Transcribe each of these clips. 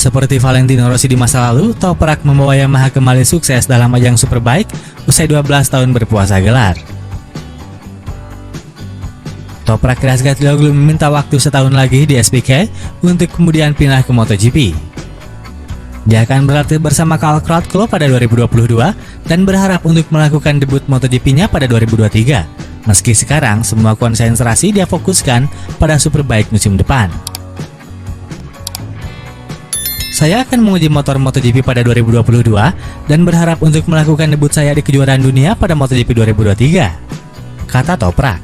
Seperti Valentino Rossi di masa lalu, Toprak membawa Yamaha kembali sukses dalam ajang Superbike usai 12 tahun berpuasa gelar. Toprak Razgatlioglu meminta waktu setahun lagi di SPK untuk kemudian pindah ke MotoGP. Dia akan berlatih bersama Cal Crutchlow pada 2022 dan berharap untuk melakukan debut MotoGP-nya pada 2023. Meski sekarang semua konsentrasi dia fokuskan pada Superbike musim depan. Saya akan menguji motor MotoGP pada 2022 dan berharap untuk melakukan debut saya di kejuaraan dunia pada MotoGP 2023, kata Toprak.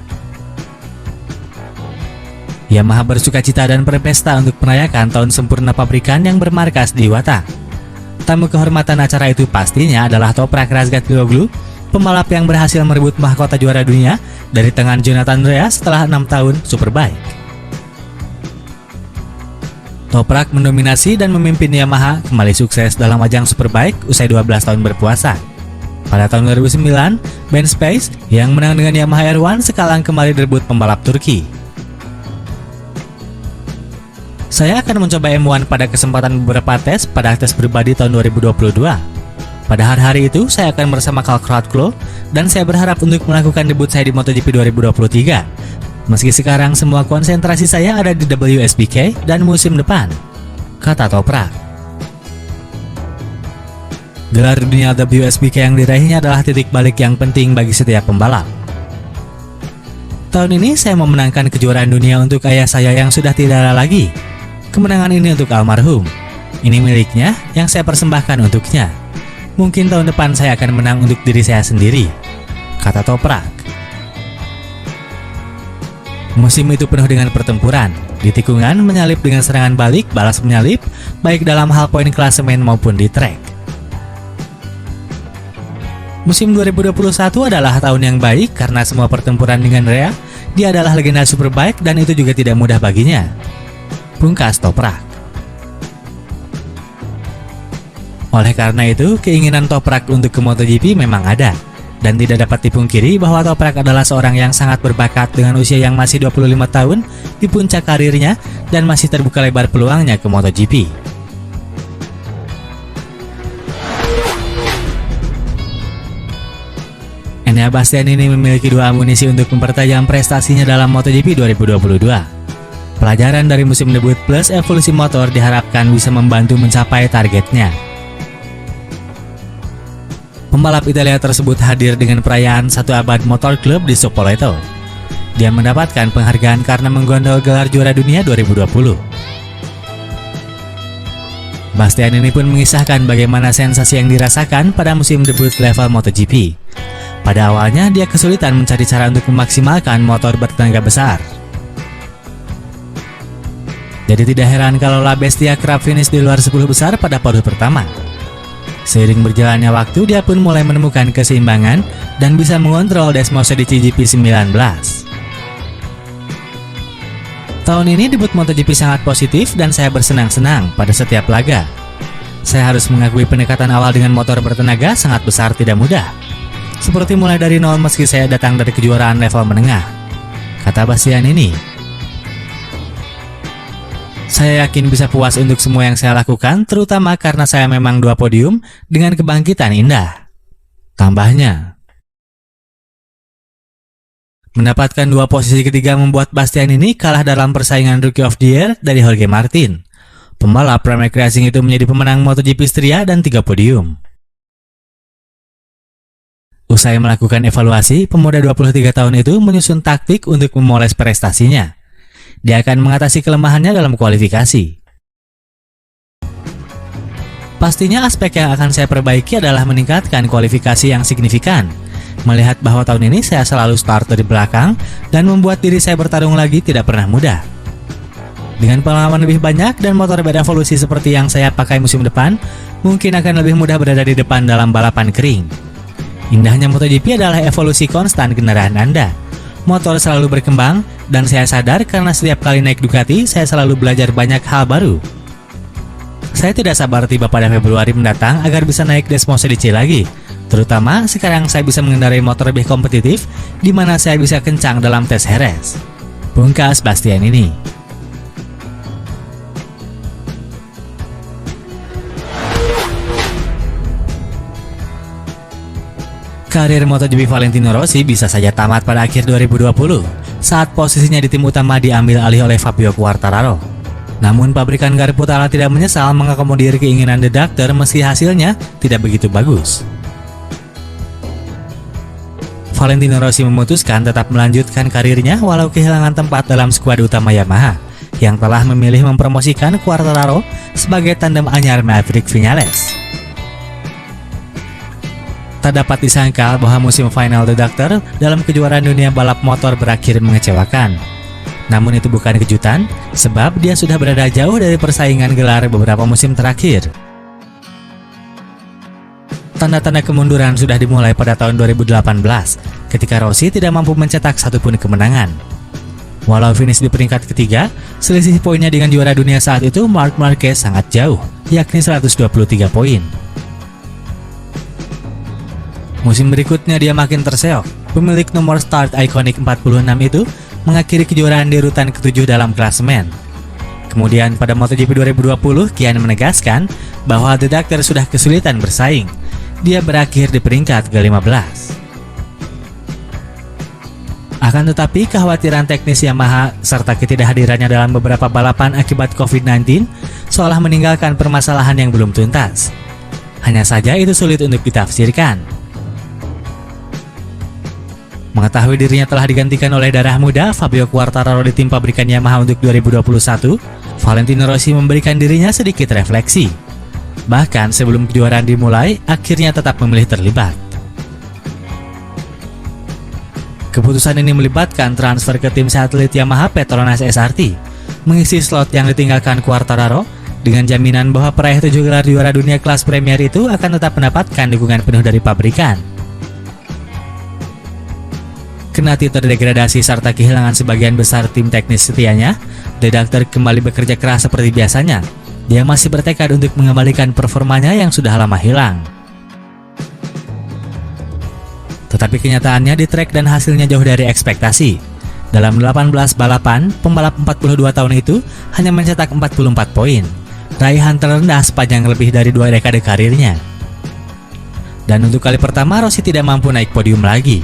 Yamaha bersukacita dan berpesta untuk merayakan tahun sempurna pabrikan yang bermarkas di Iwata. Tamu kehormatan acara itu pastinya adalah Toprak Razgatlioglu, pembalap yang berhasil merebut mahkota juara dunia dari tangan Jonathan Rea setelah 6 tahun Superbike. Toprak mendominasi dan memimpin Yamaha kembali sukses dalam ajang Superbike usai 12 tahun berpuasa. Pada tahun 2009, Ben Spies yang menang dengan Yamaha R1 sekalang kembali direbut pembalap Turki. Saya akan mencoba M1 pada kesempatan beberapa tes pada tes pribadi tahun 2022. Pada hari-hari itu, saya akan bersama Cal Crutchlow dan saya berharap untuk melakukan debut saya di MotoGP 2023. Meski sekarang semua konsentrasi saya ada di WSBK dan musim depan, kata Toprak. Gelar dunia WSBK yang diraihnya adalah titik balik yang penting bagi setiap pembalap. Tahun ini saya memenangkan kejuaraan dunia untuk ayah saya yang sudah tidak ada lagi. Kemenangan ini untuk almarhum. Ini miliknya yang saya persembahkan untuknya. Mungkin tahun depan saya akan menang untuk diri saya sendiri, kata Toprak. Musim itu penuh dengan pertempuran, di tikungan menyalip dengan serangan balik, balas menyalip, baik dalam hal poin klasemen maupun di trek. Musim 2021 adalah tahun yang baik karena semua pertempuran dengan Rea, dia adalah legenda Superbike dan itu juga tidak mudah baginya, pungkas Toprak. Oleh karena itu, keinginan Toprak untuk ke MotoGP memang ada. Dan tidak dapat dipungkiri bahwa Toprak adalah seorang yang sangat berbakat dengan usia yang masih 25 tahun di puncak karirnya dan masih terbuka lebar peluangnya ke MotoGP. Enea Bastianini memiliki dua amunisi untuk mempertajam prestasinya dalam MotoGP 2022. Pelajaran dari musim debut plus evolusi motor diharapkan bisa membantu mencapai targetnya. Pembalap Italia tersebut hadir dengan perayaan 1 abad motor club di Spoleto. Dia mendapatkan penghargaan karena menggondol gelar juara dunia 2020. Bastianini pun mengisahkan bagaimana sensasi yang dirasakan pada musim debut level MotoGP. Pada awalnya dia kesulitan mencari cara untuk memaksimalkan motor bertenaga besar. Jadi tidak heran kalau La Bestia kerap finish di luar 10 besar pada paruh pertama. Seiring berjalannya waktu, dia pun mulai menemukan keseimbangan dan bisa mengontrol Desmos di GP 19. Tahun ini debut MotoGP sangat positif dan saya bersenang-senang pada setiap laga. Saya harus mengakui pendekatan awal dengan motor bertenaga sangat besar tidak mudah. Seperti mulai dari nol meski saya datang dari kejuaraan level menengah, kata Bastianini. Saya yakin bisa puas untuk semua yang saya lakukan, terutama karena saya memang 2 podium dengan kebangkitan indah, tambahnya. Mendapatkan 2 posisi ketiga membuat Bastianini kalah dalam persaingan Rookie of the Year dari Jorge Martin. Pembalap Pramac Racing itu menjadi pemenang MotoGP Styria dan 3 podium. Usai melakukan evaluasi, pemuda 23 tahun itu menyusun taktik untuk memoles prestasinya. Dia akan mengatasi kelemahannya dalam kualifikasi. Pastinya aspek yang akan saya perbaiki adalah meningkatkan kualifikasi yang signifikan. Melihat bahwa tahun ini saya selalu start dari belakang dan membuat diri saya bertarung lagi tidak pernah mudah. Dengan pengalaman lebih banyak dan motor berevolusi seperti yang saya pakai musim depan, mungkin akan lebih mudah berada di depan dalam balapan kering. Indahnya MotoGP adalah evolusi konstan kendaraan Anda. Motor selalu berkembang, dan saya sadar karena setiap kali naik Ducati, saya selalu belajar banyak hal baru. Saya tidak sabar tiba pada Februari mendatang agar bisa naik Desmos DC lagi. Terutama sekarang saya bisa mengendarai motor lebih kompetitif, di mana saya bisa kencang dalam tes Jerez, pungkas Bastianini. Karir MotoGP Valentino Rossi bisa saja tamat pada akhir 2020 saat posisinya di tim utama diambil alih oleh Fabio Quartararo. Namun pabrikan Garip Utara tidak menyesal mengakomodir keinginan The Doctor meski hasilnya tidak begitu bagus. Valentino Rossi memutuskan tetap melanjutkan karirnya walau kehilangan tempat dalam skuad utama Yamaha yang telah memilih mempromosikan Quartararo sebagai tandem anyar Maverick Viñales. Tak dapat disangkal bahwa musim final The Doctor dalam kejuaraan dunia balap motor berakhir mengecewakan. Namun itu bukan kejutan, sebab dia sudah berada jauh dari persaingan gelar beberapa musim terakhir. Tanda-tanda kemunduran sudah dimulai pada tahun 2018, ketika Rossi tidak mampu mencetak satupun kemenangan. Walau finish di peringkat ketiga, selisih poinnya dengan juara dunia saat itu Marc Marquez sangat jauh, yakni 123 poin. Musim berikutnya dia makin terseok. Pemilik nomor start ikonik 46 itu mengakhiri kejuaraan di urutan ke-7 dalam klasemen. Kemudian pada MotoGP 2020, Kian menegaskan bahwa The Doctor sudah kesulitan bersaing. Dia berakhir di peringkat ke-15. Akan tetapi kekhawatiran teknis Yamaha serta ketidakhadirannya dalam beberapa balapan akibat COVID-19 seolah meninggalkan permasalahan yang belum tuntas. Hanya saja itu sulit untuk ditafsirkan. Mengetahui dirinya telah digantikan oleh darah muda, Fabio Quartararo di tim pabrikan Yamaha untuk 2021, Valentino Rossi memberikan dirinya sedikit refleksi. Bahkan sebelum kejuaraan dimulai, akhirnya tetap memilih terlibat. Keputusan ini melibatkan transfer ke tim satelit Yamaha Petronas SRT, mengisi slot yang ditinggalkan Quartararo, dengan jaminan bahwa peraih 7 gelar juara dunia kelas Premier itu akan tetap mendapatkan dukungan penuh dari pabrikan. Kendati terdegradasi serta kehilangan sebagian besar tim teknis setianya, The Doctor kembali bekerja keras seperti biasanya. Dia masih bertekad untuk mengembalikan performanya yang sudah lama hilang. Tetapi kenyataannya di trek dan hasilnya jauh dari ekspektasi. Dalam 18 balapan, pembalap 42 tahun itu hanya mencetak 44 poin, raihan terendah sepanjang lebih dari 2 dekade karirnya. Dan untuk kali pertama Rossi tidak mampu naik podium lagi.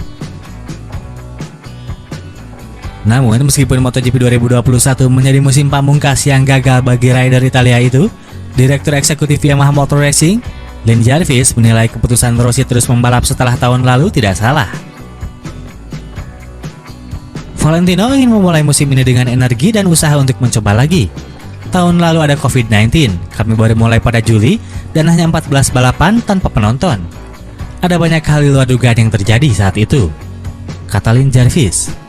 Namun, meskipun MotoGP 2021 menjadi musim pamungkas yang gagal bagi rider Italia itu, Direktur Eksekutif Yamaha Motor Racing, Lin Jarvis, menilai keputusan Rossi terus membalap setelah tahun lalu tidak salah. Valentino ingin memulai musim ini dengan energi dan usaha untuk mencoba lagi. Tahun lalu ada COVID-19, kami baru mulai pada Juli, dan hanya 14 balapan tanpa penonton. Ada banyak hal di luar dugaan yang terjadi saat itu, kata Lin Jarvis.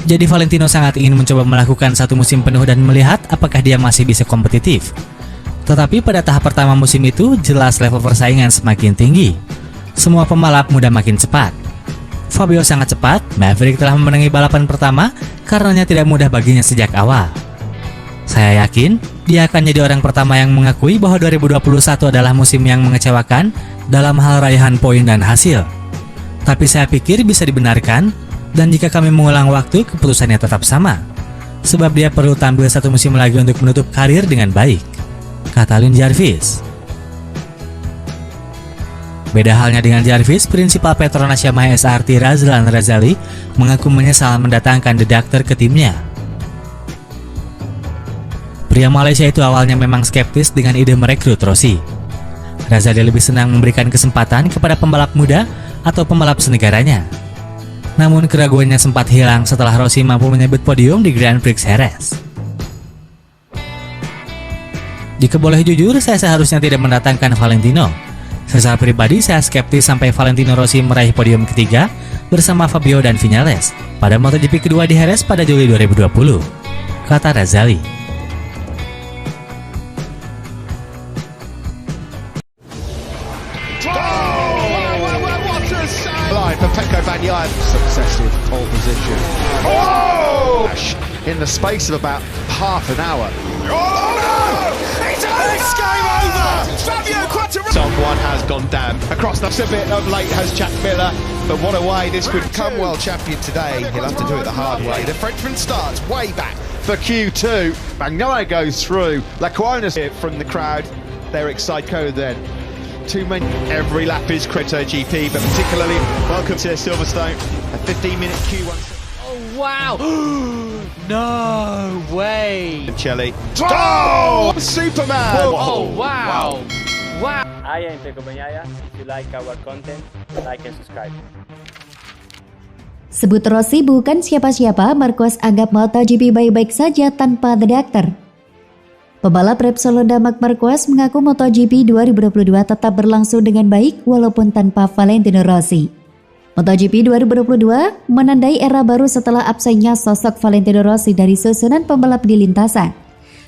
Jadi Valentino sangat ingin mencoba melakukan satu musim penuh dan melihat apakah dia masih bisa kompetitif. Tetapi pada tahap pertama musim itu jelas level persaingan semakin tinggi. Semua pembalap muda makin cepat. Fabio sangat cepat, Maverick telah memenangi balapan pertama karenanya tidak mudah baginya sejak awal. Saya yakin dia akan jadi orang pertama yang mengakui bahwa 2021 adalah musim yang mengecewakan dalam hal raihan poin dan hasil. Tapi saya pikir bisa dibenarkan. Dan jika kami mengulang waktu, keputusannya tetap sama. Sebab dia perlu tampil satu musim lagi untuk menutup karir dengan baik, kata Lin Jarvis. Beda halnya dengan Jarvis, prinsipal Petronas Yamaha SRT Razlan Razali mengaku menyesal mendatangkan The Doctor ke timnya. Pria Malaysia itu awalnya memang skeptis dengan ide merekrut Rossi. Razali lebih senang memberikan kesempatan kepada pembalap muda atau pembalap senegaranya. Namun keraguannya sempat hilang setelah Rossi mampu menyebut podium di Grand Prix Jerez. Jika boleh jujur, saya seharusnya tidak mendatangkan Valentino. Secara pribadi, saya skeptis sampai Valentino Rossi meraih podium ketiga bersama Fabio dan Viñales pada MotoGP kedua di Jerez pada Juli 2020, kata Razali. Pecco Bagnaia, successive pole position. Oh! In the space of about half an hour. Oh no! It's game over! Fabio Quartararo! Someone has gone down. Across the bit of late has Jack Miller, but what a way this could come. World champion today. He'll have to do it the hard way. The Frenchman starts way back for Q2. Bagnaia goes through. Lacuona's here from the crowd. They're excited then. too many. Every lap is Crypto GP, but particularly welcome to Silverstone, a 15-minute Q1. Oh, wow. No way. Chile. Oh, Superman. Oh, wow. Wow. I am Peko Banyaya. If you like our content, like and subscribe. Sebut Rossi bukan siapa-siapa, Marquez anggap MotoGP baik-baik saja tanpa The Doctor. Pembalap Repsol Honda Marc Marquez mengaku MotoGP 2022 tetap berlangsung dengan baik walaupun tanpa Valentino Rossi. MotoGP 2022 menandai era baru setelah absennya sosok Valentino Rossi dari susunan pembalap di lintasan.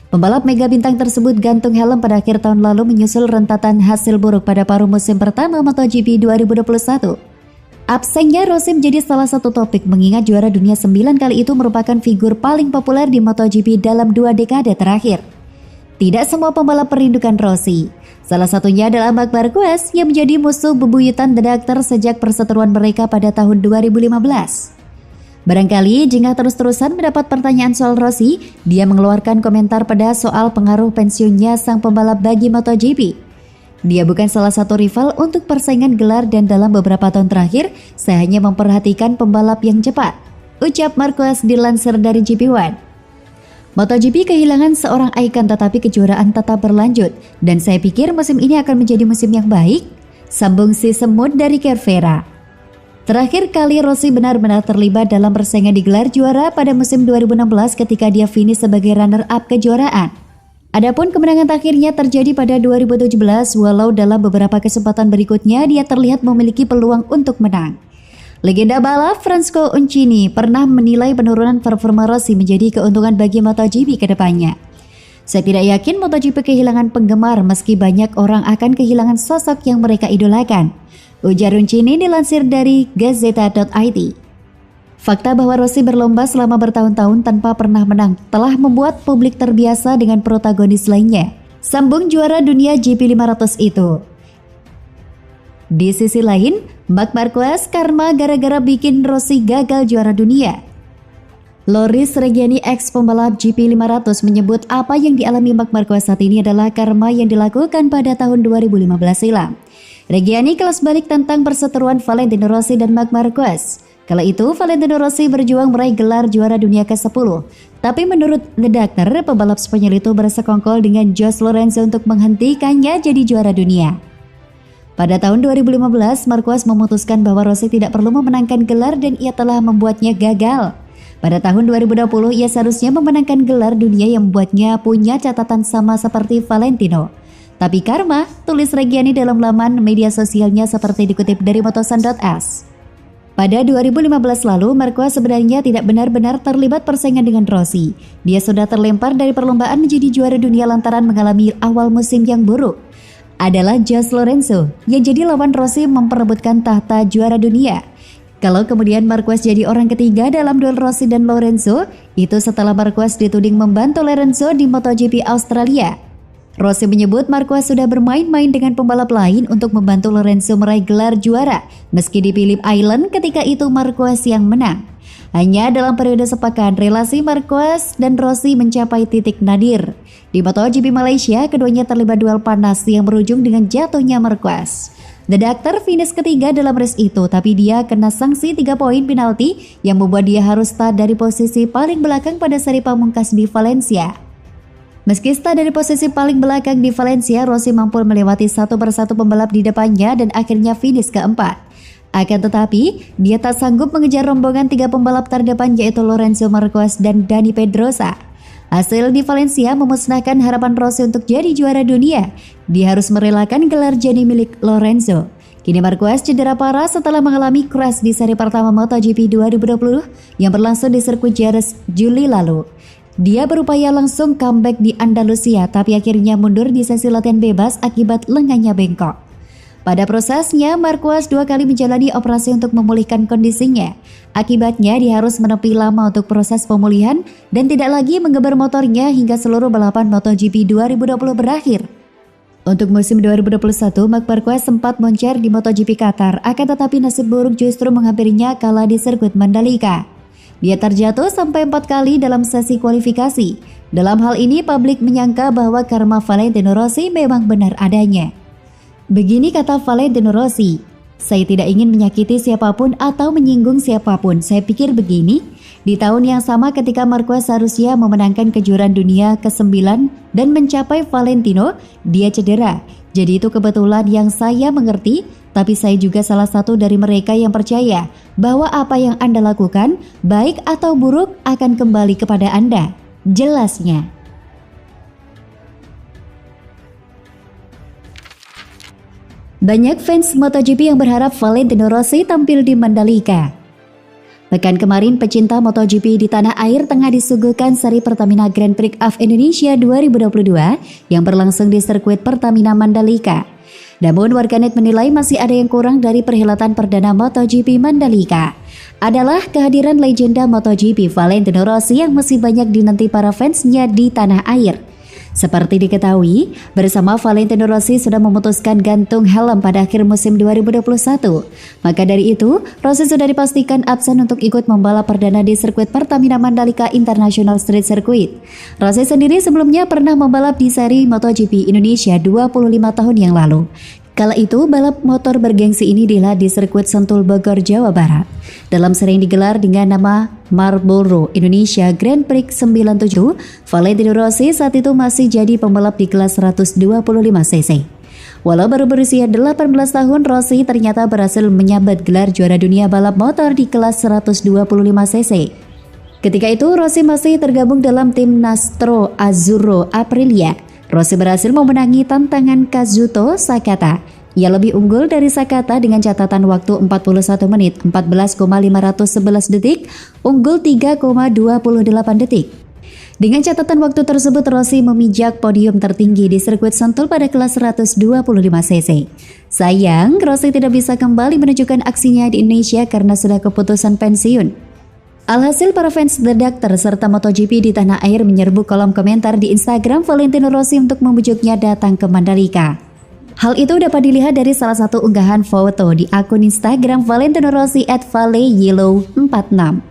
Pembalap mega bintang tersebut gantung helm pada akhir tahun lalu menyusul rentatan hasil buruk pada paruh musim pertama MotoGP 2021. Absennya Rossi menjadi salah satu topik mengingat juara dunia 9 kali itu merupakan figur paling populer di MotoGP dalam 2 dekade terakhir. Tidak semua pembalap merindukan Rossi. Salah satunya adalah Marc Marquez yang menjadi musuh bebuyutan The Doctor sejak perseteruan mereka pada tahun 2015. Barangkali jika terus-terusan mendapat pertanyaan soal Rossi, dia mengeluarkan komentar pada soal pengaruh pensiunnya sang pembalap bagi MotoGP. Dia bukan salah satu rival untuk persaingan gelar dan dalam beberapa tahun terakhir, saya hanya memperhatikan pembalap yang cepat, ucap Marquez dilansir dari GP1. MotoGP kehilangan seorang ikon tetapi kejuaraan tetap berlanjut dan saya pikir musim ini akan menjadi musim yang baik, sambung si semut dari Cervera. Terakhir kali Rossi benar-benar terlibat dalam persaingan di gelar juara pada musim 2016 ketika dia finish sebagai runner-up kejuaraan. Adapun kemenangan terakhirnya terjadi pada 2017 walau dalam beberapa kesempatan berikutnya dia terlihat memiliki peluang untuk menang. Legenda balap Francesco Uncini pernah menilai penurunan performa Rossi menjadi keuntungan bagi MotoGP ke depannya. Saya tidak yakin MotoGP kehilangan penggemar meski banyak orang akan kehilangan sosok yang mereka idolakan, ujar Uncini dilansir dari Gazeta.it. Fakta bahwa Rossi berlomba selama bertahun-tahun tanpa pernah menang telah membuat publik terbiasa dengan protagonis lainnya, sambung juara dunia GP500 itu. Di sisi lain, Marc Marquez karma gara-gara bikin Rossi gagal juara dunia. Loris Reggiani ex pembalap GP500 menyebut apa yang dialami Marc Marquez saat ini adalah karma yang dilakukan pada tahun 2015 silam. Reggiani kelas balik tentang perseteruan Valentino Rossi dan Marc Marquez. Kala itu, Valentino Rossi berjuang meraih gelar juara dunia ke-10. Tapi menurut The Doctor, pembalap Spanyol itu bersekongkol dengan Josh Lorenzo untuk menghentikannya jadi juara dunia. Pada tahun 2015, Marquez memutuskan bahwa Rossi tidak perlu memenangkan gelar dan ia telah membuatnya gagal. Pada tahun 2020, ia seharusnya memenangkan gelar dunia yang membuatnya punya catatan sama seperti Valentino. Tapi karma, tulis Reggiani dalam laman media sosialnya seperti dikutip dari motosan.es. Pada 2015 lalu, Marquez sebenarnya tidak benar-benar terlibat persaingan dengan Rossi. Dia sudah terlempar dari perlombaan menjadi juara dunia lantaran mengalami awal musim yang buruk. Adalah Josh Lorenzo yang jadi lawan Rossi memperebutkan tahta juara dunia. Kalau kemudian Marquez jadi orang ketiga dalam duel Rossi dan Lorenzo, itu setelah Marquez dituding membantu Lorenzo di MotoGP Australia. Rossi menyebut Marquez sudah bermain-main dengan pembalap lain untuk membantu Lorenzo meraih gelar juara, meski di Phillip Island ketika itu Marquez yang menang. Hanya dalam periode sepekan, relasi Marquez dan Rossi mencapai titik nadir. Di MotoGP Malaysia, keduanya terlibat duel panas yang berujung dengan jatuhnya Marquez. The Doctor finish ketiga dalam race itu, tapi dia kena sanksi 3 poin penalti yang membuat dia harus start dari posisi paling belakang pada seri pamungkas di Valencia. Meski start dari posisi paling belakang di Valencia, Rossi mampu melewati satu persatu pembalap di depannya dan akhirnya finish keempat. Akan tetapi, dia tak sanggup mengejar rombongan 3 pembalap terdepan yaitu Lorenzo Marquez dan Dani Pedrosa. Hasil di Valencia memusnahkan harapan Rossi untuk jadi juara dunia. Dia harus merelakan gelar jadi milik Lorenzo. Kini Marquez cedera parah setelah mengalami crash di seri pertama MotoGP 2020 yang berlangsung di sirkuit Jerez Juli lalu. Dia berupaya langsung comeback di Andalusia tapi akhirnya mundur di sesi latihan bebas akibat lengannya bengkok. Pada prosesnya, Marquez 2 kali menjalani operasi untuk memulihkan kondisinya. Akibatnya, dia harus menepi lama untuk proses pemulihan dan tidak lagi menggeber motornya hingga seluruh balapan MotoGP 2020 berakhir. Untuk musim 2021, Marc Marquez sempat moncer di MotoGP Qatar, akan tetapi nasib buruk justru menghampirinya kala di sirkuit Mandalika. Dia terjatuh sampai 4 kali dalam sesi kualifikasi. Dalam hal ini, publik menyangka bahwa karma Valentino Rossi memang benar adanya. Begini kata Valentino Rossi, "Saya tidak ingin menyakiti siapapun atau menyinggung siapapun. Saya pikir begini, di tahun yang sama ketika Marquez seharusnya memenangkan kejuaraan dunia ke-9 dan mencapai Valentino, dia cedera. Jadi itu kebetulan yang saya mengerti, tapi saya juga salah satu dari mereka yang percaya bahwa apa yang Anda lakukan, baik atau buruk, akan kembali kepada Anda," jelasnya. Banyak fans MotoGP yang berharap Valentino Rossi tampil di Mandalika. Pekan kemarin, pecinta MotoGP di tanah air tengah disuguhkan seri Pertamina Grand Prix of Indonesia 2022 yang berlangsung di sirkuit Pertamina Mandalika. Namun warganet menilai masih ada yang kurang dari perhelatan perdana MotoGP Mandalika. Adalah kehadiran legenda MotoGP Valentino Rossi yang masih banyak dinanti para fansnya di tanah air. Seperti diketahui, bersama Valentino Rossi sudah memutuskan gantung helm pada akhir musim 2021. Maka dari itu, Rossi sudah dipastikan absen untuk ikut membalap perdana di sirkuit Pertamina Mandalika International Street Circuit. Rossi sendiri sebelumnya pernah membalap di seri MotoGP Indonesia 25 tahun yang lalu. Kala itu, balap motor bergengsi ini dihelat di sirkuit Sentul Bogor, Jawa Barat. Dalam seri yang digelar dengan nama Marlboro Indonesia Grand Prix 97, Valentino Rossi saat itu masih jadi pembalap di kelas 125 cc. Walau baru berusia 18 tahun, Rossi ternyata berhasil menyabet gelar juara dunia balap motor di kelas 125 cc. Ketika itu, Rossi masih tergabung dalam tim Nastro Azzurro Aprilia. Rossi berhasil memenangi tantangan Kazuto Sakata. Ia lebih unggul dari Sakata dengan catatan waktu 41 menit 14,511 detik, unggul 3,28 detik. Dengan catatan waktu tersebut, Rossi memijak podium tertinggi di sirkuit Sentul pada kelas 125 cc. Sayang, Rossi tidak bisa kembali menunjukkan aksinya di Indonesia karena sudah keputusan pensiun. Alhasil, para fans The Doctor serta MotoGP di tanah air menyerbu kolom komentar di Instagram Valentino Rossi untuk membujuknya datang ke Mandalika. Hal itu dapat dilihat dari salah satu unggahan foto di akun Instagram Valentino Rossi @valeyellow46.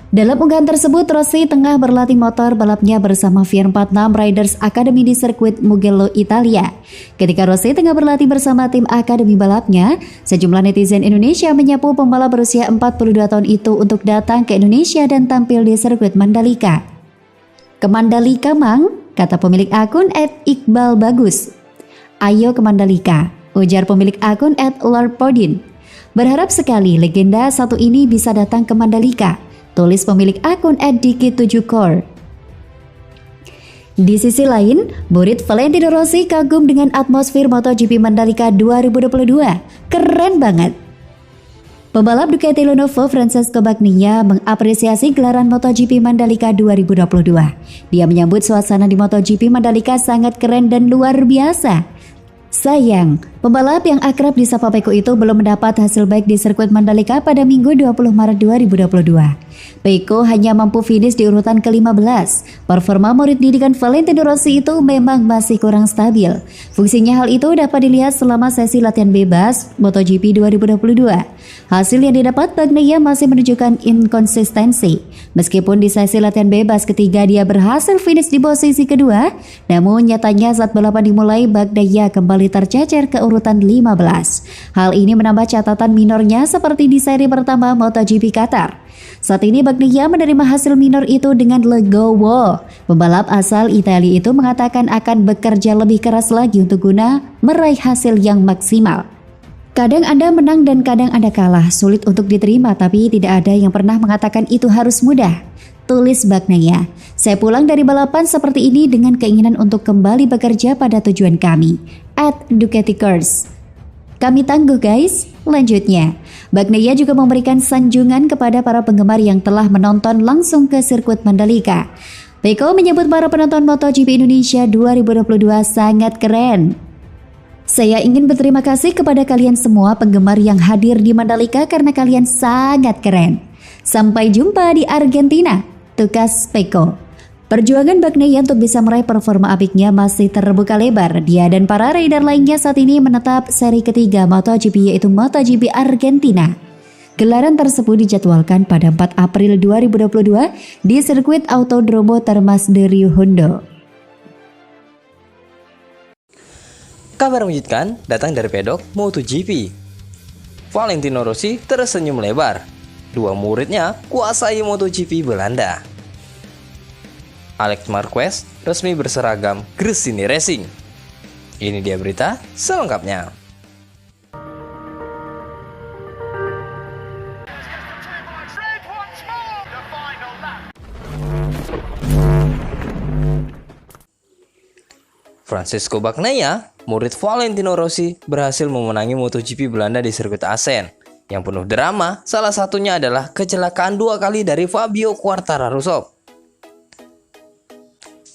Dalam unggahan tersebut, Rossi tengah berlatih motor balapnya bersama VR46 Riders Academy di sirkuit Mugello, Italia. Ketika Rossi tengah berlatih bersama tim akademi balapnya, sejumlah netizen Indonesia menyapu pembalap berusia 42 tahun itu untuk datang ke Indonesia dan tampil di sirkuit Mandalika. "Ke Mandalika, Mang?" kata pemilik akun @Iqbal Bagus. "Ayo ke Mandalika," ujar pemilik akun @Lordpodin. "Berharap sekali legenda satu ini bisa datang ke Mandalika," tulis pemilik akun @diki7core. Di sisi lain, murid Valentino Rossi kagum dengan atmosfer MotoGP Mandalika 2022. Keren banget. Pembalap Ducati Lenovo Francesco Bagnaia mengapresiasi gelaran MotoGP Mandalika 2022. Dia menyambut suasana di MotoGP Mandalika sangat keren dan luar biasa. Sayang, pembalap yang akrab disapa Peko itu belum mendapat hasil baik di sirkuit Mandalika pada Minggu 20 Maret 2022. Peko hanya mampu finish di urutan ke-15. Performa murid didikan Valentino Rossi itu memang masih kurang stabil. Fungsinya hal itu dapat dilihat selama sesi latihan bebas MotoGP 2022. Hasil yang didapat, Bagnaia masih menunjukkan inkonsistensi. Meskipun di sesi latihan bebas ketiga dia berhasil finish di posisi kedua, namun nyatanya saat balapan dimulai, Bagnaia kembali tercecer ke urutan 15. Hal ini menambah catatan minornya seperti di seri pertama MotoGP Qatar. Saat ini Bagnaia menerima hasil minor itu dengan legowo. Pembalap asal Italia itu mengatakan akan bekerja lebih keras lagi untuk guna meraih hasil yang maksimal. "Kadang Anda menang dan kadang Anda kalah, sulit untuk diterima, tapi tidak ada yang pernah mengatakan itu harus mudah," tulis Bagnaia. "Saya pulang dari balapan seperti ini dengan keinginan untuk kembali bekerja pada tujuan kami." @DucatiCars. "Kami tangguh guys." Lanjutnya, Bagnaia juga memberikan sanjungan kepada para penggemar yang telah menonton langsung ke sirkuit Mandalika. Peko menyebut para penonton MotoGP Indonesia 2022 sangat keren. "Saya ingin berterima kasih kepada kalian semua penggemar yang hadir di Mandalika karena kalian sangat keren. Sampai jumpa di Argentina," tukas Peko. Perjuangan Bagnaia untuk bisa meraih performa apiknya masih terbuka lebar. Dia dan para rider lainnya saat ini menetap seri ketiga MotoGP, yaitu MotoGP Argentina. Gelaran tersebut dijadwalkan pada 4 April 2022 di sirkuit Autodromo Termas de Rio Hondo. Kabar mengejutkan datang dari pedok MotoGP. Valentino Rossi tersenyum lebar. Dua muridnya kuasai MotoGP Belanda. Alex Marquez resmi berseragam Gresini Racing. Ini dia berita selengkapnya. Francesco Bagnaia, murid Valentino Rossi, berhasil memenangi MotoGP Belanda di sirkuit Assen. Yang penuh drama, salah satunya adalah kecelakaan 2 kali dari Fabio Quartararo sob.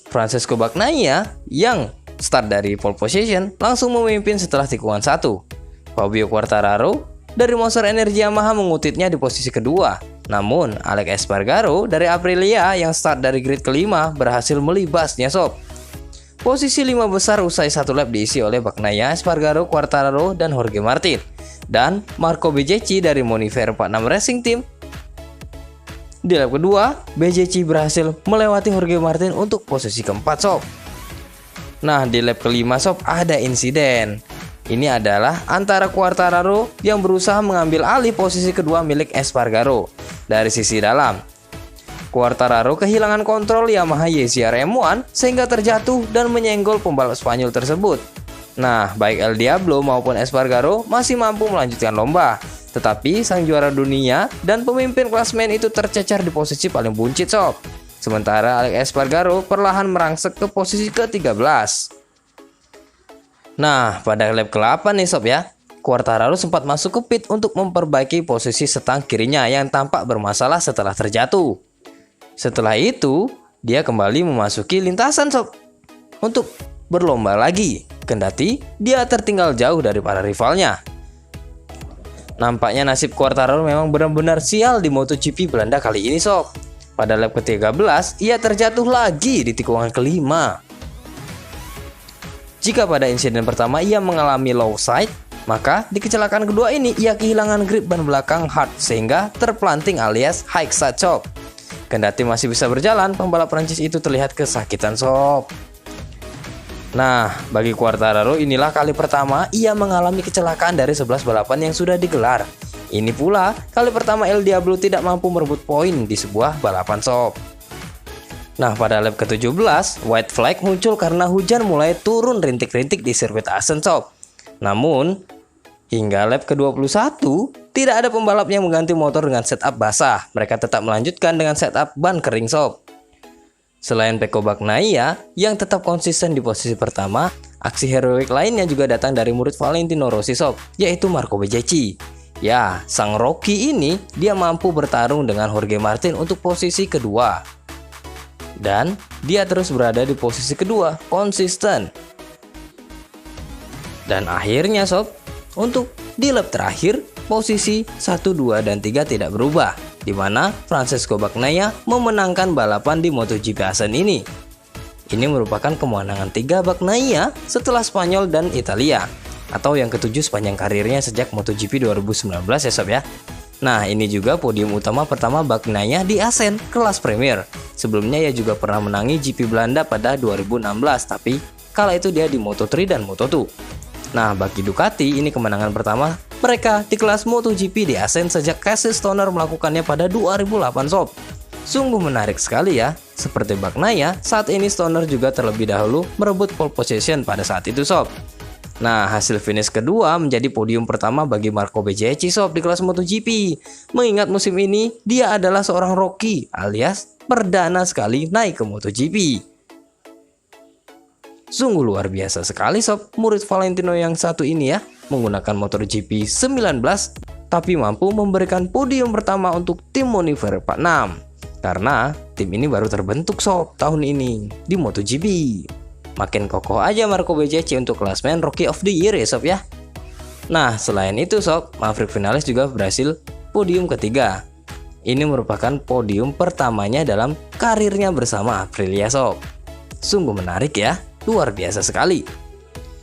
Francesco Bagnaia yang start dari pole position langsung memimpin setelah tikungan 1. Fabio Quartararo dari Monster Energy Yamaha mengutitnya di posisi kedua. Namun Alex Espargaro dari Aprilia yang start dari grid kelima berhasil melibasnya sob. Posisi 5 besar usai 1 lap diisi oleh Bagnaia, Espargaro, Quartararo, dan Jorge Martin. Dan Marco Bezzecchi dari Monifer 46 Racing Team. Di lap kedua, Bezzecchi berhasil melewati Jorge Martin untuk posisi keempat sob. Nah, di lap kelima sob ada insiden. Ini adalah antara Quartararo yang berusaha mengambil alih posisi kedua milik Espargaro dari sisi dalam. Quartararo kehilangan kontrol Yamaha YZR M1 sehingga terjatuh dan menyenggol pembalap Spanyol tersebut. Nah, baik El Diablo maupun Espargaro masih mampu melanjutkan lomba. Tetapi sang juara dunia dan pemimpin klasmen itu tercecer di posisi paling buncit sob. Sementara Alex Espargaro perlahan merangsek ke posisi ke-13. Nah, pada lap ke-8 nih sob ya, Quartararo sempat masuk ke pit untuk memperbaiki posisi setang kirinya yang tampak bermasalah setelah terjatuh. Setelah itu, dia kembali memasuki lintasan sob untuk berlomba lagi, kendati dia tertinggal jauh dari para rivalnya. Nampaknya nasib Quartararo memang benar-benar sial di MotoGP Belanda kali ini sob. Pada lap ke-13, ia terjatuh lagi di tikungan kelima. Jika pada insiden pertama ia mengalami low side, maka di kecelakaan kedua ini ia kehilangan grip ban belakang hard sehingga terpelanting alias high side sob. Kendati masih bisa berjalan, pembalap Prancis itu terlihat kesakitan sob. Nah, bagi Quartararo inilah kali pertama ia mengalami kecelakaan dari 11 balapan yang sudah digelar. Ini pula kali pertama El Diablo tidak mampu merebut poin di sebuah balapan sob. Nah, pada lap ke-17, white flag muncul karena hujan mulai turun rintik-rintik di sirkuit Assen sob. Namun, hingga lap ke-21, tidak ada pembalap yang mengganti motor dengan setup basah. Mereka tetap melanjutkan dengan setup ban kering sob. Selain Pecco Bagnaia yang tetap konsisten di posisi pertama, aksi heroik lainnya juga datang dari murid Valentino Rossi sob, yaitu Marco Bezzecchi. Ya, sang Rocky ini dia mampu bertarung dengan Jorge Martin untuk posisi kedua. Dan dia terus berada di posisi kedua, konsisten. Dan akhirnya sob, untuk di lap terakhir, posisi 1, 2, dan 3 tidak berubah, di mana Francesco Bagnaia memenangkan balapan di MotoGP Assen ini. Ini merupakan kemenangan 3 Bagnaia setelah Spanyol dan Italia, atau yang ke-7 sepanjang karirnya sejak MotoGP 2019 ya sob ya. Nah, ini juga podium utama pertama Bagnaia di Assen kelas Premier. Sebelumnya ia juga pernah menangi GP Belanda pada 2016, tapi kala itu dia di Moto3 dan Moto2. Nah, bagi Ducati ini kemenangan pertama mereka di kelas MotoGP di Assen sejak Casey Stoner melakukannya pada 2008 sob. Sungguh menarik sekali ya. Seperti Bagnaia, saat ini Stoner juga terlebih dahulu merebut pole position pada saat itu sob. Nah, hasil finish kedua menjadi podium pertama bagi Marco Bezzecchi sob di kelas MotoGP. Mengingat musim ini dia adalah seorang rookie alias perdana sekali naik ke MotoGP. Sungguh luar biasa sekali sob, murid Valentino yang satu ini ya, menggunakan motor GP 19 tapi mampu memberikan podium pertama untuk tim Monifer 46. Karena tim ini baru terbentuk sob tahun ini di MotoGP. Makin kokoh aja Marco Bezzecchi untuk klasmen Rookie of the Year ya sob ya. Nah, selain itu sob, Maverick Vinales juga berhasil podium ketiga. Ini merupakan podium pertamanya dalam karirnya bersama Aprilia sob. Sungguh menarik ya. Luar biasa sekali.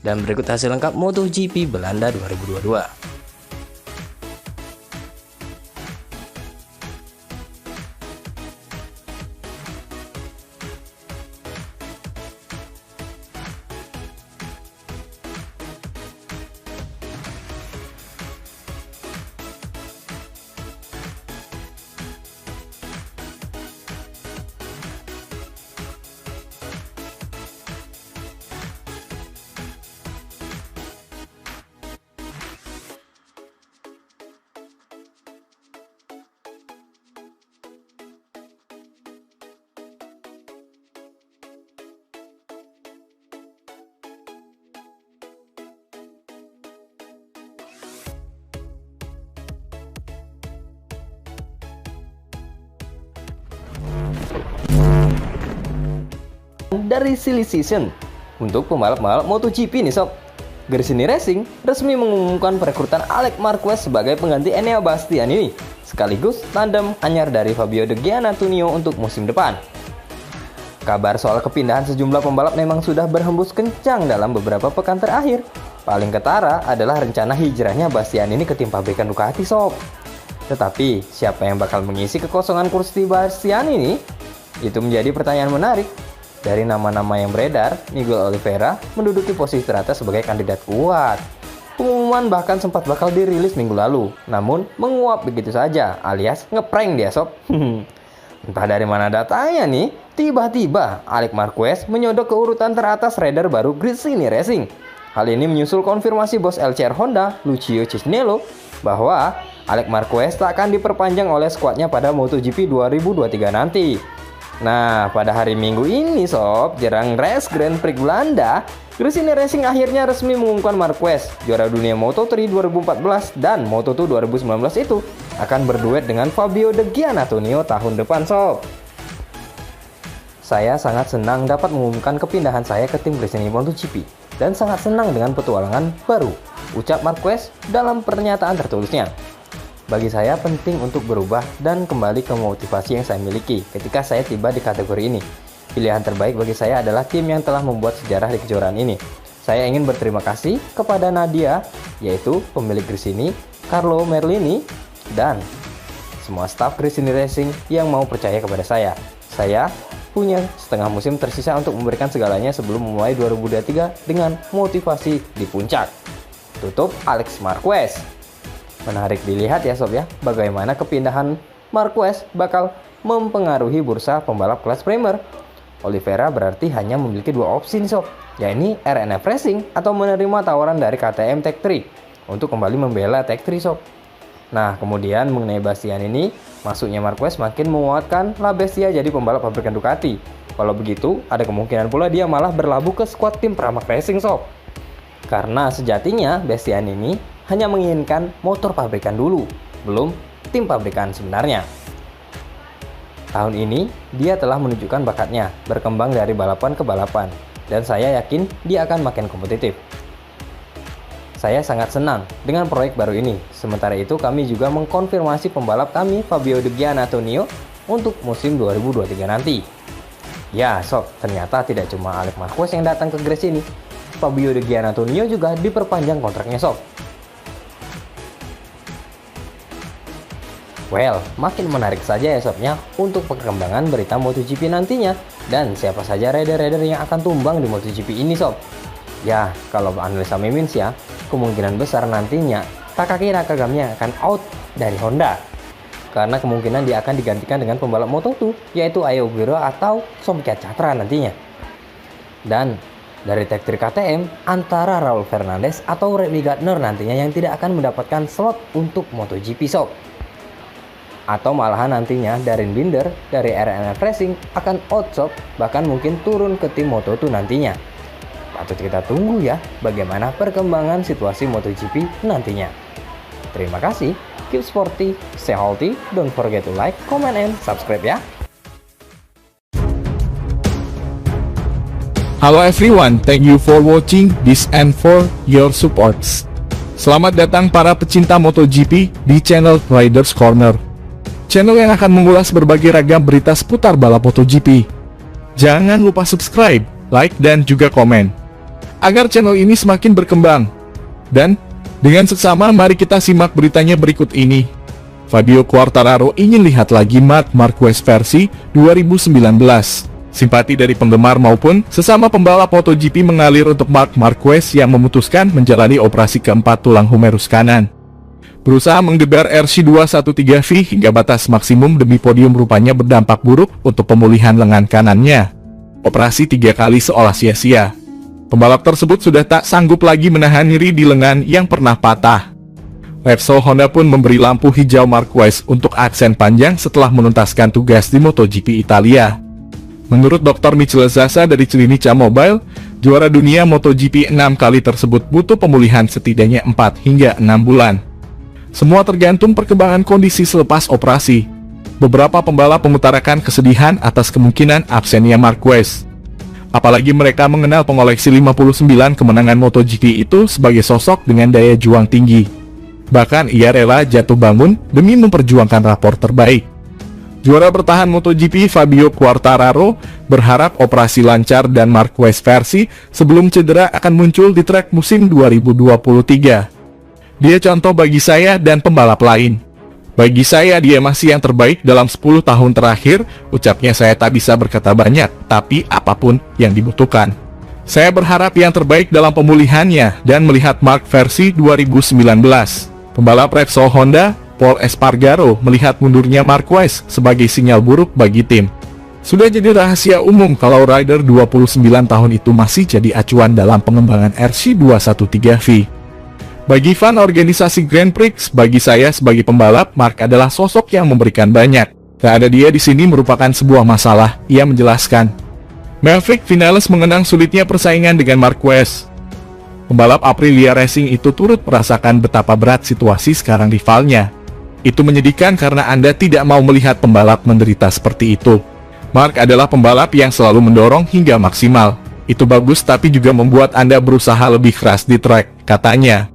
Dan berikut hasil lengkap MotoGP Belanda 2022. dari silly season untuk pembalap-pembalap MotoGP nih sob. Gresini Racing resmi mengumumkan perekrutan Alex Marquez sebagai pengganti Enea Bastianini, sekaligus tandem anyar dari Fabio De Giannantonio untuk musim depan. Kabar soal kepindahan sejumlah pembalap memang sudah berhembus kencang dalam beberapa pekan terakhir. Paling ketara adalah rencana hijrahnya Bastianini ke tim pabrikan Ducati sob. Tetapi, siapa yang bakal mengisi kekosongan kursi Bastianini? Itu menjadi pertanyaan menarik. Dari nama-nama yang beredar, Miguel Oliveira menduduki posisi teratas sebagai kandidat kuat. Pengumuman bahkan sempat bakal dirilis minggu lalu, namun menguap begitu saja, alias ngeprank dia sob. Entah dari mana datanya nih, tiba-tiba Alex Marquez menyodok ke urutan teratas rider baru Gresini Racing. Hal ini menyusul konfirmasi bos LCR Honda, Lucio Cisnello, bahwa Alex Marquez tak akan diperpanjang oleh skuadnya pada MotoGP 2023 nanti. Nah, pada hari Minggu ini sob, jelang race Grand Prix Belanda, Gresini Racing akhirnya resmi mengumumkan Marquez, juara dunia Moto3 2014 dan Moto2 2019 itu akan berduet dengan Fabio De Giannantonio tahun depan sob. Saya sangat senang dapat mengumumkan kepindahan saya ke tim Gresini MotoGP dan sangat senang dengan petualangan baru, ucap Marquez dalam pernyataan tertulisnya. Bagi saya penting untuk berubah dan kembali ke motivasi yang saya miliki ketika saya tiba di kategori ini. Pilihan terbaik bagi saya adalah tim yang telah membuat sejarah di kejuaraan ini. Saya ingin berterima kasih kepada Nadia, yaitu pemilik Gresini, Carlo Merlini, dan semua staf Gresini Racing yang mau percaya kepada saya. Saya punya setengah musim tersisa untuk memberikan segalanya sebelum memulai 2023 dengan motivasi di puncak. Tutup Alex Marquez. Menarik dilihat ya sob ya, bagaimana kepindahan Marquez bakal mempengaruhi bursa pembalap kelas Premier. Oliveira berarti hanya memiliki dua opsi nih sob, yakni RNF Racing atau menerima tawaran dari KTM Tech 3 untuk kembali membela Tech 3 sob. Nah, kemudian mengenai Bastianini, masuknya Marquez makin menguatkan La Bestia jadi pembalap pabrikan Ducati. Kalau begitu, ada kemungkinan pula dia malah berlabuh ke skuad tim Pramac Racing sob. Karena sejatinya Bastianini hanya menginginkan motor pabrikan dulu, belum tim pabrikan sebenarnya. Tahun ini, dia telah menunjukkan bakatnya, berkembang dari balapan ke balapan, dan saya yakin dia akan makin kompetitif. Saya sangat senang dengan proyek baru ini. Sementara itu, kami juga mengkonfirmasi pembalap kami, Fabio De Giannantonio, untuk musim 2023 nanti. Ya, sob, ternyata tidak cuma Alex Marquez yang datang ke Gresini. Fabio De Giannantonio juga diperpanjang kontraknya sob. Well, makin menarik saja ya sobnya untuk perkembangan berita MotoGP nantinya. Dan siapa saja rider-rider yang akan tumbang di MotoGP ini sob. Ya, kalau analisa Mimins ya, kemungkinan besar nantinya Takaki Nakagami akan out dari Honda. Karena kemungkinan dia akan digantikan dengan pembalap Moto2, yaitu Ai Ogura atau Somkia Chatra nantinya. Dan dari Tech 3 KTM, antara Raul Fernandez atau Redley Gardner nantinya yang tidak akan mendapatkan slot untuk MotoGP sob. Atau malahan nantinya Darren Binder dari RNF Racing akan out sob, bahkan mungkin turun ke tim Moto2 nantinya. Patut kita tunggu ya bagaimana perkembangan situasi MotoGP nantinya. Terima kasih, keep sporty, stay healthy, don't forget to like, comment, and subscribe ya. Hello everyone, thank you for watching this and for your supports. Selamat datang para pecinta MotoGP di channel Riders Corner. Channel yang akan mengulas berbagai ragam berita seputar balap MotoGP. Jangan lupa subscribe, like, dan juga komen, agar channel ini semakin berkembang. Dan, dengan seksama mari kita simak beritanya berikut ini. Fabio Quartararo ingin lihat lagi Marc Marquez versi 2019. Simpati dari penggemar maupun sesama pembalap MotoGP mengalir untuk Marc Marquez yang memutuskan menjalani operasi keempat tulang humerus kanan. Berusaha menggeber RC213V hingga batas maksimum demi podium rupanya berdampak buruk untuk pemulihan lengan kanannya. Operasi 3 kali seolah sia-sia. Pembalap tersebut sudah tak sanggup lagi menahan nyeri di lengan yang pernah patah. Repsol Honda pun memberi lampu hijau Marquez untuk aksen panjang setelah menuntaskan tugas di MotoGP Italia. Menurut Dr. Michele Zaza dari Clinica Mobile, juara dunia MotoGP 6 kali tersebut butuh pemulihan setidaknya 4 hingga 6 bulan. Semua tergantung perkembangan kondisi selepas operasi. Beberapa pembalap mengutarakan kesedihan atas kemungkinan absennya Marquez. Apalagi mereka mengenal pengoleksi 59 kemenangan MotoGP itu sebagai sosok dengan daya juang tinggi. Bahkan ia rela jatuh bangun demi memperjuangkan rapor terbaik. Juara bertahan MotoGP Fabio Quartararo berharap operasi lancar dan Marquez versi sebelum cedera akan muncul di trek musim 2023. Dia contoh bagi saya dan pembalap lain. Bagi saya dia masih yang terbaik dalam 10 tahun terakhir, ucapnya. Saya tak bisa berkata banyak, tapi apapun yang dibutuhkan. Saya berharap yang terbaik dalam pemulihannya dan melihat Mark versi 2019. Pembalap Repsol Honda, Paul Espargaro, melihat mundurnya Marquez sebagai sinyal buruk bagi tim. Sudah jadi rahasia umum kalau rider 29 tahun itu masih jadi acuan dalam pengembangan RC213V. Bagi fan organisasi Grand Prix, bagi saya sebagai pembalap, Mark adalah sosok yang memberikan banyak. Tak ada dia di sini merupakan sebuah masalah, ia menjelaskan. Maverick Vinales mengenang sulitnya persaingan dengan Marquez. Pembalap Aprilia Racing itu turut merasakan betapa berat situasi sekarang rivalnya. Itu menyedihkan karena Anda tidak mau melihat pembalap menderita seperti itu. Mark adalah pembalap yang selalu mendorong hingga maksimal. Itu bagus tapi juga membuat Anda berusaha lebih keras di trek, katanya.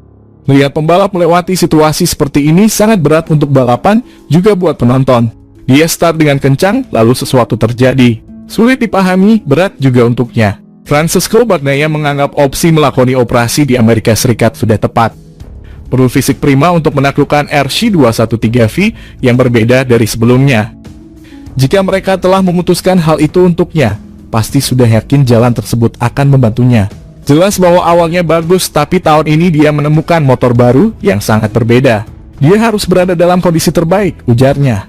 Melihat pembalap melewati situasi seperti ini sangat berat untuk balapan, juga buat penonton. Dia start dengan kencang, lalu sesuatu terjadi. Sulit dipahami, berat juga untuknya. Francesco Bagnaia menganggap opsi melakoni operasi di Amerika Serikat sudah tepat. Perlu fisik prima untuk menaklukkan RC213V yang berbeda dari sebelumnya. Jika mereka telah memutuskan hal itu untuknya, pasti sudah yakin jalan tersebut akan membantunya. Jelas bahwa awalnya bagus, tapi tahun ini dia menemukan motor baru yang sangat berbeda. Dia harus berada dalam kondisi terbaik, ujarnya.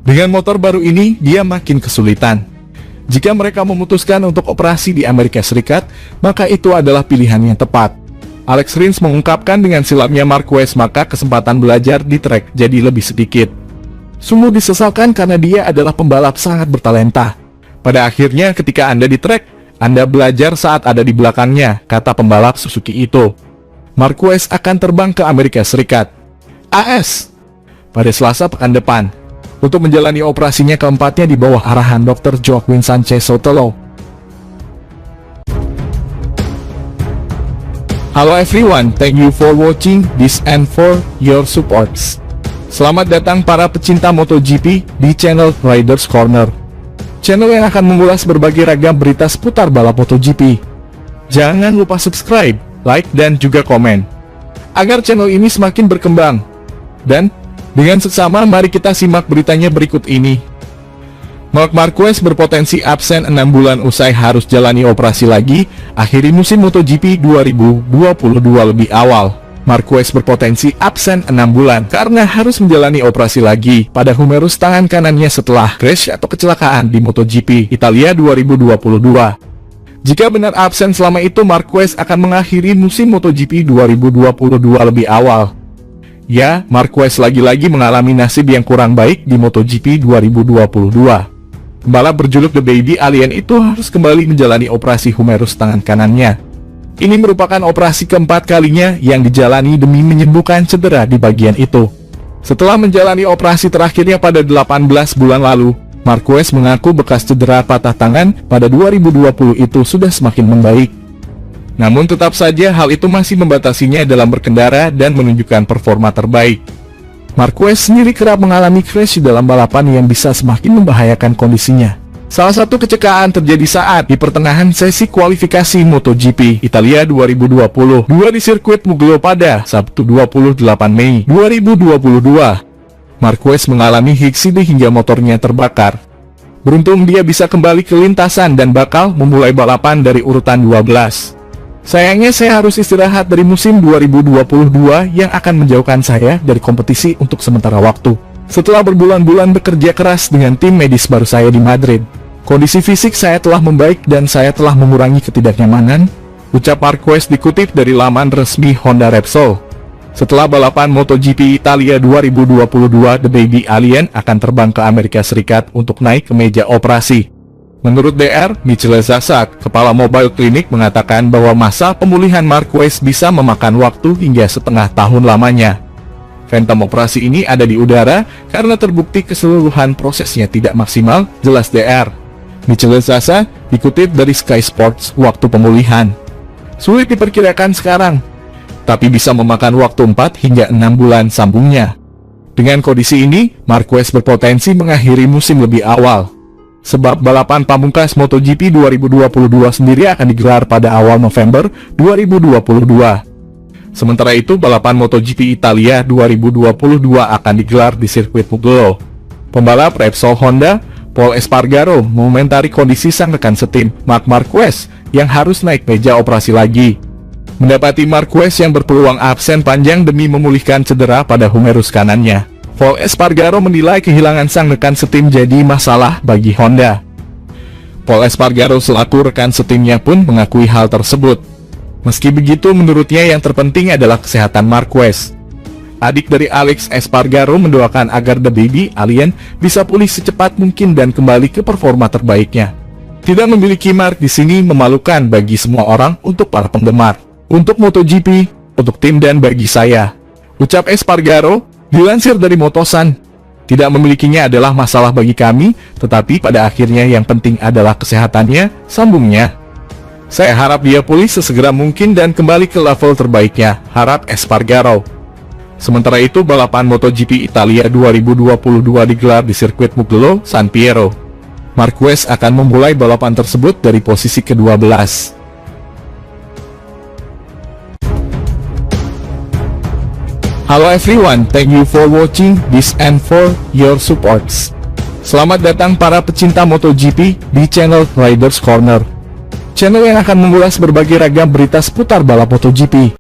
Dengan motor baru ini, dia makin kesulitan. Jika mereka memutuskan untuk operasi di Amerika Serikat, maka itu adalah pilihan yang tepat. Alex Rins mengungkapkan dengan silapnya Marquez, maka kesempatan belajar di trek jadi lebih sedikit. Sungguh disesalkan karena dia adalah pembalap sangat bertalenta. Pada akhirnya ketika Anda di trek, Anda belajar saat ada di belakangnya, kata pembalap Suzuki itu. Marquez akan terbang ke Amerika Serikat, AS, pada Selasa pekan depan, untuk menjalani operasinya keempatnya di bawah arahan Dr. Joaquin Sanchez Sotelo. Hello everyone, thank you for watching this and for your supports. Selamat datang para pecinta MotoGP di channel Riders Corner. Channel yang akan mengulas berbagai ragam berita seputar balap MotoGP. Jangan lupa subscribe, like, dan juga komen, agar channel ini semakin berkembang. Dan, dengan seksama mari kita simak beritanya berikut ini. Marc Marquez berpotensi absen 6 bulan usai harus jalani operasi lagi, akhiri musim MotoGP 2022 lebih awal. Marquez berpotensi absen 6 bulan karena harus menjalani operasi lagi pada humerus tangan kanannya setelah crash atau kecelakaan di MotoGP Italia 2022. Jika benar absen selama itu, Marquez akan mengakhiri musim MotoGP 2022 lebih awal. Ya, Marquez lagi-lagi mengalami nasib yang kurang baik di MotoGP 2022. Pembalap berjuluk The Baby Alien itu harus kembali menjalani operasi humerus tangan kanannya. Ini merupakan operasi keempat kalinya yang dijalani demi menyembuhkan cedera di bagian itu. Setelah menjalani operasi terakhirnya pada 18 bulan lalu, Marquez mengaku bekas cedera patah tangan pada 2020 itu sudah semakin membaik. Namun tetap saja hal itu masih membatasinya dalam berkendara dan menunjukkan performa terbaik. Marquez sendiri kerap mengalami crash dalam balapan yang bisa semakin membahayakan kondisinya. Salah satu kecelakaan terjadi saat di pertengahan sesi kualifikasi MotoGP Italia 2022 di sirkuit Mugello pada Sabtu 28 Mei 2022. Marquez mengalami hiksidih hingga motornya terbakar. Beruntung dia bisa kembali ke lintasan dan bakal memulai balapan dari urutan 12. Sayangnya saya harus istirahat dari musim 2022 yang akan menjauhkan saya dari kompetisi untuk sementara waktu. Setelah berbulan-bulan bekerja keras dengan tim medis baru saya di Madrid, kondisi fisik saya telah membaik dan saya telah mengurangi ketidaknyamanan, ucap Marquez dikutip dari laman resmi Honda Repsol. Setelah balapan MotoGP Italia 2022, The Baby Alien akan terbang ke Amerika Serikat untuk naik ke meja operasi. Menurut DR, Michele Zasak, kepala Mobile Clinic, mengatakan bahwa masa pemulihan Marquez bisa memakan waktu hingga setengah tahun lamanya. Phantom operasi ini ada di udara karena terbukti keseluruhan prosesnya tidak maksimal, jelas DR. Michele Zasak dikutip dari Sky Sports waktu pemulihan. Sulit diperkirakan sekarang, tapi bisa memakan waktu 4 hingga 6 bulan sambungnya. Dengan kondisi ini, Marquez berpotensi mengakhiri musim lebih awal. Sebab balapan pamungkas MotoGP 2022 sendiri akan digelar pada awal November 2022. Sementara itu, balapan MotoGP Italia 2022 akan digelar di sirkuit Mugello. Pembalap Repsol Honda, Pol Espargaro, mengomentari kondisi sang rekan setim, Marc Marquez, yang harus naik meja operasi lagi. Mendapati Marquez yang berpeluang absen panjang demi memulihkan cedera pada humerus kanannya. Pol Espargaro menilai kehilangan sang rekan setim jadi masalah bagi Honda. Pol Espargaro selaku rekan setimnya pun mengakui hal tersebut. Meski begitu, menurutnya yang terpenting adalah kesehatan Marquez. Adik dari Alex Espargaro mendoakan agar The Baby Alien bisa pulih secepat mungkin dan kembali ke performa terbaiknya. Tidak memiliki Mark di sini memalukan bagi semua orang untuk para penggemar, untuk MotoGP, untuk tim dan bagi saya, ucap Espargaro. Dilansir dari Motosan, tidak memilikinya adalah masalah bagi kami, tetapi pada akhirnya yang penting adalah kesehatannya, sambungnya. Saya harap dia pulih sesegera mungkin dan kembali ke level terbaiknya, harap Espargaro. Sementara itu, balapan MotoGP Italia 2022 digelar di sirkuit Mugello, San Piero. Marquez akan memulai balapan tersebut dari posisi ke-12. Halo everyone, thank you for watching this and for your supports. Selamat datang para pecinta MotoGP di channel Riders Corner. Channel yang akan mengulas berbagai ragam berita seputar balap MotoGP.